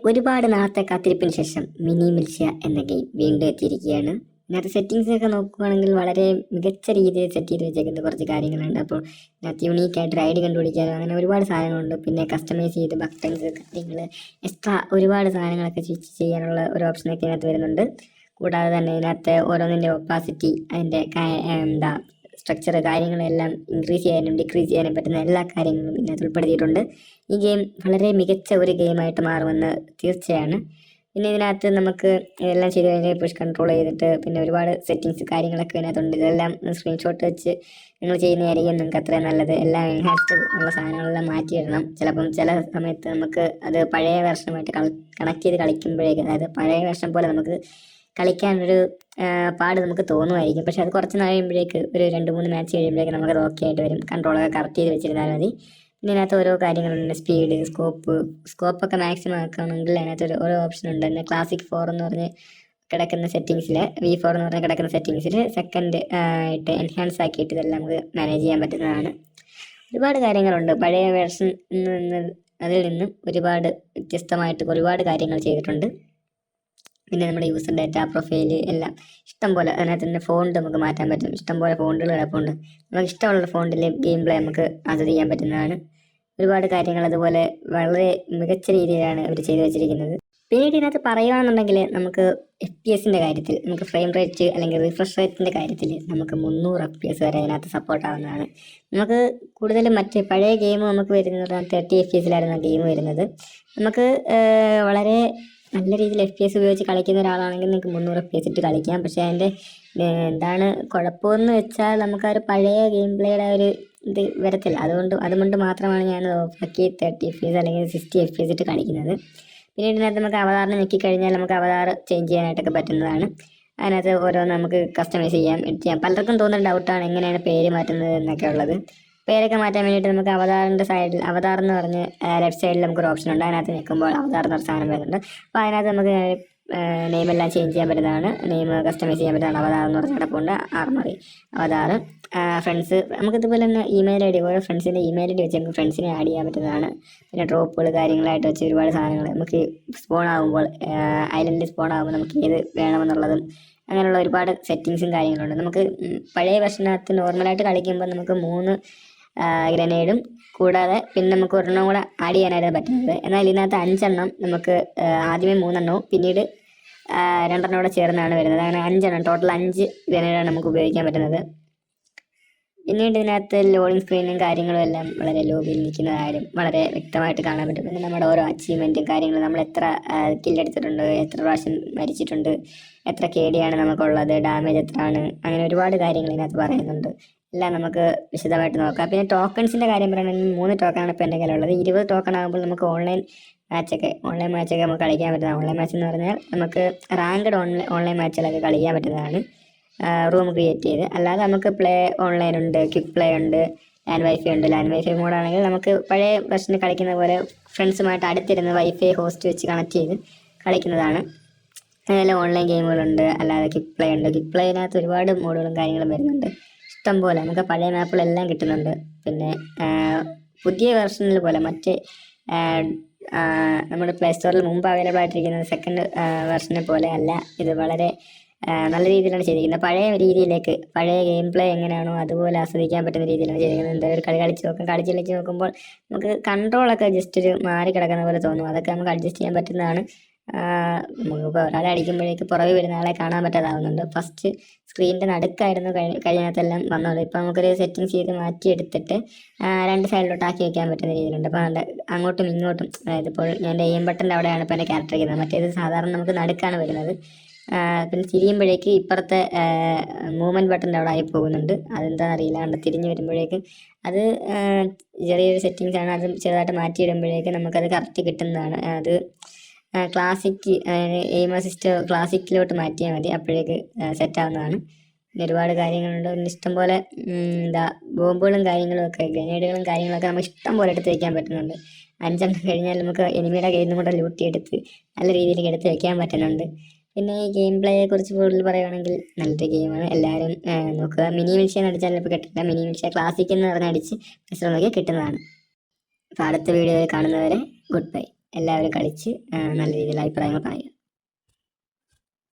ഒരുപാട് നാളത്തെ കാത്തിരിപ്പിന് ശേഷം മിനി മിൽഷ്യ എന്ന ഗെയിം വീണ്ടും എത്തിയിരിക്കുകയാണ്. ഇതിനകത്ത് സെറ്റിങ്സൊക്കെ നോക്കുകയാണെങ്കിൽ വളരെ മികച്ച രീതിയിൽ സെറ്റ് ചെയ്ത് വെച്ചേക്കുന്ന കുറച്ച് കാര്യങ്ങളുണ്ട്. അപ്പോൾ ഇതിനകത്ത് യുണീക്കായിട്ട് ഐഡി കണ്ടുപിടിക്കാനും അങ്ങനെ ഒരുപാട് സാധനങ്ങളുണ്ട്. പിന്നെ കസ്റ്റമൈസ് ചെയ്ത് ബട്ടൺസ് കാര്യങ്ങൾ എക്സ്ട്രാ ഒരുപാട് സാധനങ്ങളൊക്കെ സ്വിച്ച് ചെയ്യാനുള്ള ഒരു ഓപ്ഷനൊക്കെ ഇതിനകത്ത് വരുന്നുണ്ട്. കൂടാതെ തന്നെ ഇതിനകത്ത് ഓരോന്നിൻ്റെ ഒപ്പാസിറ്റി അതിൻ്റെ സ്ട്രക്ചർ കാര്യങ്ങളെല്ലാം ഇൻക്രീസ് ചെയ്യാനും ഡിക്രീസ് ചെയ്യാനും പറ്റുന്ന എല്ലാ കാര്യങ്ങളും ഇതിനകത്ത് ഉൾപ്പെടുത്തിയിട്ടുണ്ട്. ഈ ഗെയിം വളരെ മികച്ച ഒരു ഗെയിമായിട്ട് മാറുമെന്ന് തീർച്ചയാണ്. പിന്നെ ഇതിനകത്ത് നമുക്ക് ഇതെല്ലാം ചെയ്ത് കഴിഞ്ഞാൽ പുഷ് കൺട്രോൾ ചെയ്തിട്ട് പിന്നെ ഒരുപാട് സെറ്റിങ്സ് കാര്യങ്ങളൊക്കെ ഇതിനകത്തുണ്ട്. ഇതെല്ലാം സ്ക്രീൻഷോട്ട് വെച്ച് നിങ്ങൾ ചെയ്യുന്നതായിരിക്കും നിങ്ങൾക്ക് അത്രയും നല്ലത്. എല്ലാം എൻഹാൻസ്ഡ് ഉള്ള സാധനങ്ങളെല്ലാം മാറ്റിയിടണം. ചിലപ്പം ചില സമയത്ത് നമുക്ക് അത് പഴയ വെർഷനുമായിട്ട് കണക്ട് ചെയ്ത് കളിക്കുമ്പോഴേക്കും, അതായത് പഴയ വെർഷൻ പോലെ നമുക്ക് കളിക്കാനൊരു പാട് നമുക്ക് തോന്നുമായിരിക്കും. പക്ഷെ അത് കുറച്ച് നാൾ കഴിയുമ്പോഴേക്ക് ഒരു 2-3 മാച്ച് കഴിയുമ്പോഴേക്ക് നമുക്കത് ഓക്കെ ആയിട്ട് വരും. കൺട്രോളൊക്കെ കറക്റ്റ് ചെയ്ത് വെച്ചിരുന്നാൽ മതി. പിന്നെ അതിനകത്ത് ഓരോ കാര്യങ്ങളുണ്ട്. സ്പീഡ്, സ്കോപ്പൊക്കെ മാക്സിമം ആക്കുകയാണെങ്കിൽ അതിനകത്ത് ഓരോ ഓപ്ഷൻ ഉണ്ട്. പിന്നെ ക്ലാസിക് 4 എന്ന് പറഞ്ഞ് കിടക്കുന്ന സെറ്റിങ്സിൽ, V4 എന്ന് പറഞ്ഞ് കിടക്കുന്ന സെറ്റിങ്സിൽ സെക്കൻഡ് ആയിട്ട് എൻഹാൻസ് ആക്കിയിട്ട് ഇതെല്ലാം നമുക്ക് മാനേജ് ചെയ്യാൻ പറ്റുന്നതാണ്. ഒരുപാട് കാര്യങ്ങളുണ്ട്. പഴയ വേർഷൻ അതിൽ നിന്നും ഒരുപാട് വ്യത്യസ്തമായിട്ട് ഒരുപാട് കാര്യങ്ങൾ ചെയ്തിട്ടുണ്ട്. പിന്നെ നമ്മുടെ യൂസർ ഡാറ്റ, പ്രൊഫൈല് എല്ലാം ഇഷ്ടംപോലെ. അതിനകത്ത് തന്നെ ഫോണ്ട് നമുക്ക് മാറ്റാൻ പറ്റും. ഇഷ്ടംപോലെ ഫോണ്ടുകൾ കിടപ്പുണ്ട്. നമുക്ക് ഇഷ്ടമുള്ള ഫോണ്ടിൽ ഗെയിം പ്ലേ നമുക്ക് അത് ചെയ്യാൻ പറ്റുന്നതാണ്. ഒരുപാട് കാര്യങ്ങൾ അതുപോലെ വളരെ മികച്ച രീതിയിലാണ് അവർ ചെയ്തു വെച്ചിരിക്കുന്നത്. പിന്നീട് ഇതിനകത്ത് പറയുകയാണെന്നുണ്ടെങ്കിൽ നമുക്ക് FPS കാര്യത്തിൽ, നമുക്ക് ഫ്രെയിം റേറ്റ് അല്ലെങ്കിൽ റിഫ്രഷ് റേറ്റിൻ്റെ കാര്യത്തിൽ നമുക്ക് 300 FPS വരെ അതിനകത്ത് സപ്പോർട്ട് ആവുന്നതാണ്. നമുക്ക് കൂടുതലും മറ്റ് പഴയ ഗെയിം നമുക്ക് വരുന്നത് 30 FPS ഗെയിം വരുന്നത്. നമുക്ക് വളരെ നല്ല രീതിയിൽ FPS ഉപയോഗിച്ച് കളിക്കുന്ന ഒരാളാണെങ്കിൽ നിങ്ങൾക്ക് 300 FPS ഇട്ട് കളിക്കാം. പക്ഷേ അതിൻ്റെ എന്താണ് കുഴപ്പമെന്ന് വെച്ചാൽ നമുക്ക് ആ ഒരു പഴയ ഗെയിം പ്ലേയുടെ ഒരു ഇത് വരത്തില്ല. അതുകൊണ്ട് മാത്രമാണ് ഞാൻ ഓഫാക്കി 30 FPS അല്ലെങ്കിൽ 60 FPS ഇട്ട് കളിക്കുന്നത്. പിന്നെ ഇതിനകത്ത് നമുക്ക് അവതാറിനെ ഞെക്കിക്കഴിഞ്ഞാൽ നമുക്ക് അവതാർ ചേഞ്ച് ചെയ്യാനായിട്ടൊക്കെ പറ്റുന്നതാണ്. അതിനകത്ത് ഓരോന്ന് നമുക്ക് കസ്റ്റമൈസ് ചെയ്യാം, എഡിറ്റ് ചെയ്യാം. പലർക്കും തോന്നുന്ന ഡൗട്ടാണ് എങ്ങനെയാണ് പേര് മാറ്റുന്നത് എന്നൊക്കെ ഉള്ളത്. പേരൊക്കെ മാറ്റാൻ വേണ്ടിയിട്ട് നമുക്ക് അവതാറിൻ്റെ സൈഡിൽ, അവതാർ എന്ന് പറഞ്ഞ് ലെഫ്റ്റ് സൈഡിൽ നമുക്കൊരു ഓപ്ഷൻ ഉണ്ട്. അതിനകത്ത് നിൽക്കുമ്പോൾ അവതാർ എന്നൊരു സാധനം വരുന്നുണ്ട്. അപ്പോൾ അതിനകത്ത് നമുക്ക് നെയിമെല്ലാം ചേഞ്ച് ചെയ്യാൻ പറ്റുന്നതാണ്. നെയിം കസ്റ്റമൈസ് ചെയ്യാൻ പറ്റുന്നതാണ്. അവതാർ എന്ന് പറഞ്ഞ കിടപ്പുണ്ട്. ആർമറി, അവതാർ, ഫ്രണ്ട്സ്. നമുക്കിതുപോലെ തന്നെ ഇമെയിൽ ID, ഓരോ ഫ്രണ്ട്സിൻ്റെ ഇമെയിൽ ID വെച്ച് നമുക്ക് ഫ്രണ്ട്സിനെ ആഡ് ചെയ്യാൻ പറ്റുന്നതാണ്. പിന്നെ ഡ്രോപ്പുകൾ കാര്യങ്ങളായിട്ട് വെച്ച് ഒരുപാട് സാധനങ്ങൾ നമുക്ക് സ്പോൺ ആകുമ്പോൾ, ഐലൻഡിൽ സ്പോൺ ആകുമ്പോൾ നമുക്ക് ഏത് വേണമെന്നുള്ളതും അങ്ങനെയുള്ള ഒരുപാട് സെറ്റിങ്സും കാര്യങ്ങളുണ്ട്. നമുക്ക് പഴയ വെർഷനകത്ത് നോർമലായിട്ട് കളിക്കുമ്പോൾ നമുക്ക് 3 ഗ്രനേഡും കൂടാതെ പിന്നെ നമുക്ക് ഒരെണ്ണം കൂടെ ആഡ് ചെയ്യാനായിട്ട് പറ്റുന്നത്. എന്നാൽ ഇതിനകത്ത് 5 എണ്ണം നമുക്ക് ആദ്യമേ 3 എണ്ണവും പിന്നീട് 2 എണ്ണം കൂടെ ചേർന്നാണ് വരുന്നത്. അങ്ങനെ 5 എണ്ണം, ടോട്ടൽ 5 ഗ്രനേഡാണ് നമുക്ക് ഉപയോഗിക്കാൻ പറ്റുന്നത്. പിന്നീട് ഇതിനകത്ത് ലോഡിങ് സ്ക്രീനും കാര്യങ്ങളും എല്ലാം വളരെ ലോബിയിൽ നിൽക്കുന്നതായാലും വളരെ വ്യക്തമായിട്ട് കാണാൻ പറ്റും. പിന്നെ നമ്മുടെ ഓരോ അച്ചീവ്മെൻറ്റും കാര്യങ്ങളും, നമ്മൾ എത്ര കില്ലെടുത്തിട്ടുണ്ട്, എത്ര പ്രാവശ്യം മരിച്ചിട്ടുണ്ട്, എത്ര KD ആണ് നമുക്കുള്ളത്, ഡാമേജ് എത്രയാണ്, അങ്ങനെ ഒരുപാട് കാര്യങ്ങൾ ഇതിനകത്ത് പറയുന്നുണ്ട്. എല്ലാം നമുക്ക് വിശദമായിട്ട് നോക്കാം. പിന്നെ ടോക്കൺസിൻ്റെ കാര്യം പറയുകയാണെങ്കിൽ 3 ടോക്കണാണ് ഇപ്പോൾ എൻ്റെ കയ്യിലുള്ളത്. 20 ടോക്കൺ ആകുമ്പോൾ നമുക്ക് ഓൺലൈൻ മാച്ചൊക്കെ നമുക്ക് കളിക്കാൻ പറ്റുന്നതാണ്. ഓൺലൈൻ മാച്ച് എന്ന് പറഞ്ഞാൽ നമുക്ക് റാങ്ക്ഡ് ഓൺലൈൻ മാച്ചുകളൊക്കെ കളിക്കാൻ പറ്റുന്നതാണ്, റൂം ക്രിയേറ്റ് ചെയ്ത്. അല്ലാതെ നമുക്ക് പ്ലേ ഓൺലൈൻ ഉണ്ട്, ക്വിക്ക് പ്ലേ ഉണ്ട്, ലാൻഡ് വൈഫൈ ഉണ്ട്. ലാൻഡ് വൈഫൈ മോഡാണെങ്കിൽ നമുക്ക് പഴയ വെർഷനിൽ കളിക്കുന്ന പോലെ ഫ്രണ്ട്സുമായിട്ട് അടുത്തിരുന്ന് വൈഫൈ ഹോസ്റ്റ് വെച്ച് കണക്ട് ചെയ്ത് കളിക്കുന്നതാണ്. അതെല്ലാം ഓൺലൈൻ ഗെയിമുകളുണ്ട്. അല്ലാതെ ക്വിക്ക് പ്ലേ ഉണ്ട്. ക്വിക്ക് പ്ലേയിനകത്ത് ഒരുപാട് മോഡുകളും കാര്യങ്ങളും വരുന്നുണ്ട്. ഇഷ്ടം പോലെ നമുക്ക് പഴയ മാപ്പുകളെല്ലാം കിട്ടുന്നുണ്ട്. പിന്നെ പുതിയ വെർഷനിൽ പോലെ മറ്റേ നമ്മുടെ പ്ലേ സ്റ്റോറിൽ മുമ്പ് അവൈലബിൾ ആയിട്ടിരിക്കുന്നത് സെക്കൻഡ് വെർഷനെ പോലെ അല്ല. ഇത് വളരെ നല്ല രീതിയിലാണ് ചെയ്തിരിക്കുന്നത്. പഴയ രീതിയിലേക്ക്, പഴയ ഗെയിം പ്ലേ എങ്ങനെയാണോ അതുപോലെ ആസ്വദിക്കാൻ പറ്റുന്ന രീതിയിലാണ് ചെയ്തിരിക്കുന്നത്. എന്തായാലും ഒരു കളി കളിച്ച് നോക്കുമ്പോൾ നമുക്ക് കൺട്രോളൊക്കെ ജസ്റ്റ് ഒരു മാറി കിടക്കുന്ന പോലെ തോന്നും. അതൊക്കെ നമുക്ക് അഡ്ജസ്റ്റ് ചെയ്യാൻ പറ്റുന്നതാണ്. നമുക്കിപ്പോൾ ഒരാളെ അടിക്കുമ്പോഴേക്ക് പുറകെ വരുന്ന ആളെ കാണാൻ പറ്റാതാവുന്നുണ്ട്. ഫസ്റ്റ് സ്ക്രീനിൻ്റെ നടുക്കായിരുന്നു കഴിഞ്ഞതിനകത്തെല്ലാം വന്നത്. ഇപ്പോൾ നമുക്കൊരു സെറ്റിങ്സ് ചെയ്ത് മാറ്റിയെടുത്തിട്ട് 2 സൈഡിലോട്ട് ആക്കി വയ്ക്കാൻ പറ്റുന്ന രീതിയിലുണ്ട്. അപ്പോൾ അങ്ങോട്ടും ഇങ്ങോട്ടും, അതായത് ഇപ്പോൾ ഞാൻ എയിം ബട്ടൻ്റെ അവിടെയാണ് ഇപ്പോൾ എൻ്റെ ക്യാരക്ടർ ഇരിക്കുന്നത്. മറ്റേത് സാധാരണ നമുക്ക് നടുക്കാണ് വരുന്നത്. പിന്നെ തിരിയുമ്പോഴേക്ക് ഇപ്പുറത്തെ മൂവ്മെൻറ്റ് ബട്ടൻ്റെ അവിടെ ആയി പോകുന്നുണ്ട്. അതെന്താണെന്ന് അറിയില്ല. കണ്ട് തിരിഞ്ഞ് വരുമ്പോഴേക്ക് അത് ചെറിയൊരു സെറ്റിങ്സ് ആണ്. അത് ചെറുതായിട്ട് മാറ്റിയിടുമ്പോഴേക്ക് നമുക്കത് കറക്റ്റ് കിട്ടുന്നതാണ്. അത് ക്ലാസിക് എയിം അസിസ്റ്റ് ക്ലാസിക്കിലോട്ട് മാറ്റിയാൽ മതി, അപ്പോഴേക്ക് സെറ്റാവുന്നതാണ്. പിന്നെ ഒരുപാട് കാര്യങ്ങളുണ്ട്. പിന്നെ ഇഷ്ടംപോലെ ബോംബുകളും കാര്യങ്ങളും ഒക്കെ, ഗ്രനേഡുകളും കാര്യങ്ങളൊക്കെ നമുക്ക് ഇഷ്ടം പോലെ എടുത്ത് വയ്ക്കാൻ പറ്റുന്നുണ്ട്. 5 എണ്ണം കഴിഞ്ഞാൽ നമുക്ക് എനിമിയുടെ കയ്യിൽ നിന്നും കൂടെ ലൂട്ടിയെടുത്ത് നല്ല രീതിയിലേക്ക് എടുത്ത് വയ്ക്കാൻ പറ്റുന്നുണ്ട്. പിന്നെ ഈ ഗെയിം പ്ലേയെ കുറിച്ച് കൂടുതൽ പറയുകയാണെങ്കിൽ നല്ലൊരു ഗെയിമാണ്. എല്ലാവരും നോക്കുക. മിനി മിൽഷ്യ എന്ന് അടിച്ചാൽ ഇപ്പോൾ കിട്ടില്ല. മിനി മിൽഷ്യ ക്ലാസിക് എന്ന് പറഞ്ഞ് അടിച്ച് നോക്കിയാൽ കിട്ടുന്നതാണ്. അപ്പോൾ അടുത്ത വീഡിയോയിൽ കാണുന്നവരെ ഗുഡ് ബൈ. എല്ലാവരും കളിച്ച് നല്ല രീതിയിൽ അഭിപ്രായങ്ങൾ പറയുക.